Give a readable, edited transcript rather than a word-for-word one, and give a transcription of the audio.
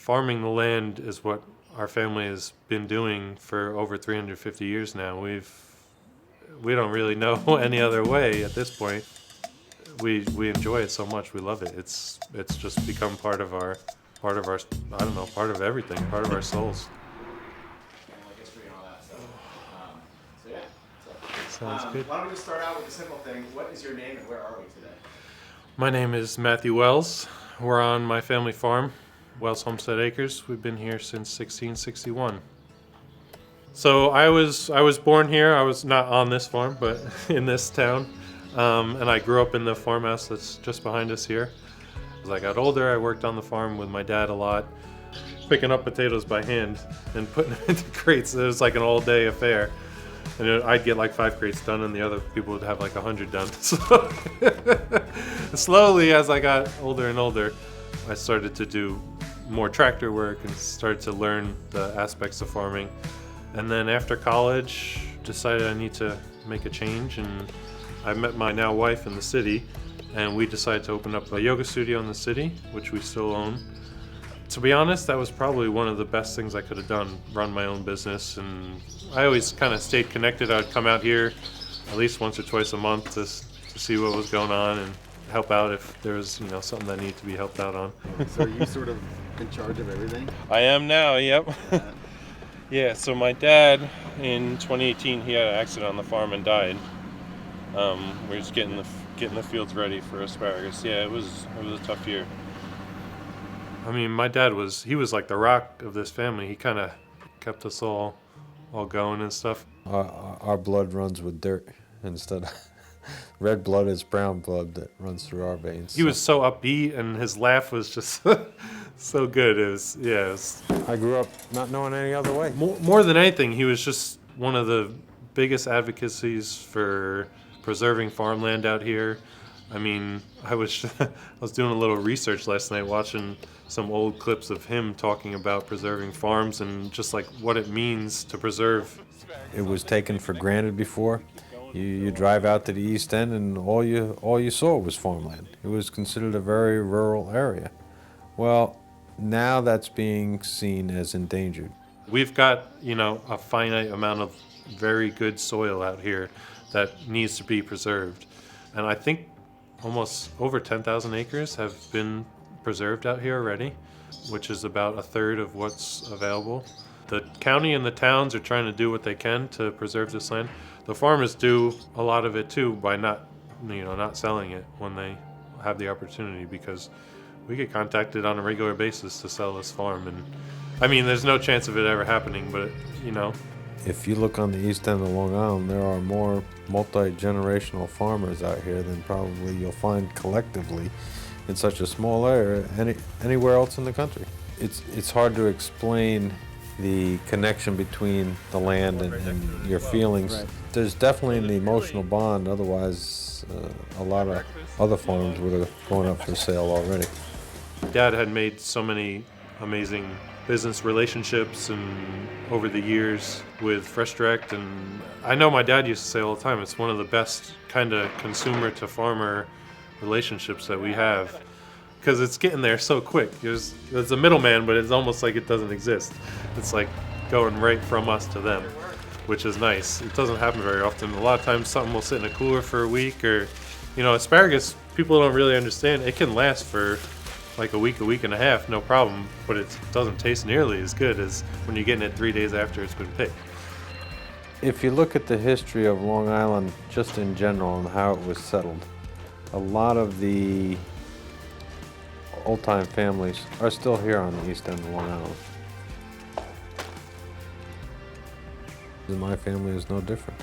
farming the land is what our family has been doing for over 350 years now. We don't really know any other way at this point. We enjoy it so much. We love it. It's just become part of our I don't know, part of everything, part of our souls. History and all that stuff. So yeah. Sounds good. Why don't we just start out with a simple thing? What is your name and where are we today? My name is Matthew Wells. We're on my family farm, Wells Homestead Acres. We've been here since 1661. So I was born here. I was not on this farm, but in this town. And I grew up in the farmhouse that's just behind us here. As I got older, I worked on the farm with my dad a lot, picking up potatoes by hand and putting them into crates. It was like an all-day affair. And I'd get like 5 crates done, and the other people would have like 100 done. So slowly, as I got older and older, I started to do more tractor work and started to learn the aspects of farming. And then after college, decided I need to make a change, and I met my now wife in the city, and we decided to open up a yoga studio in the city, which we still own. To be honest, that was probably one of the best things I could have done, run my own business. And I always kind of stayed connected. I'd come out here at least once or twice a month to see what was going on and help out if there was, something that needed to be helped out on. So are you sort of in charge of everything? I am now, yep. Yeah, so my dad in 2018, he had an accident on the farm and died. We're just getting the fields ready for asparagus. Yeah, it was a tough year. I mean, my dad was like the rock of this family. He kind of kept us all going and stuff. Our blood runs with dirt instead of red blood is brown blood that runs through our veins. He was so upbeat, and his laugh was just so good. It was. I grew up not knowing any other way. More than anything, he was just one of the biggest advocacies for preserving farmland out here. I mean, I was doing a little research last night, watching some old clips of him talking about preserving farms and just like what it means to preserve. It was taken for granted before. You drive out to the East End and all you saw was farmland. It was considered a very rural area. Well, now that's being seen as endangered. We've got, a finite amount of very good soil out here that needs to be preserved. And I think almost over 10,000 acres have been preserved out here already, which is about a third of what's available. The county and the towns are trying to do what they can to preserve this land. The farmers do a lot of it too by not selling it when they have the opportunity, because we get contacted on a regular basis to sell this farm. And I mean, there's no chance of it ever happening, but If you look on the east end of Long Island, there are more multi-generational farmers out here than probably you'll find collectively in such a small area anywhere else in the country. It's hard to explain the connection between the land and your feelings. Right. There's definitely an emotional bond, otherwise a lot of other farms would have gone up for sale already. Dad had made so many amazing business relationships and over the years with FreshDirect, and I know my dad used to say all the time, it's one of the best kind of consumer to farmer relationships that we have, because it's getting there so quick. There's a middleman, but it's almost like it doesn't exist. It's like going right from us to them, which is nice. It doesn't happen very often. A lot of times something will sit in a cooler for a week, or asparagus, people don't really understand, it can last for like a week and a half, no problem, but it doesn't taste nearly as good as when you're getting it 3 days after it's been picked. If you look at the history of Long Island just in general and how it was settled, a lot of the old-time families are still here on the east end of Long Island. And my family is no different.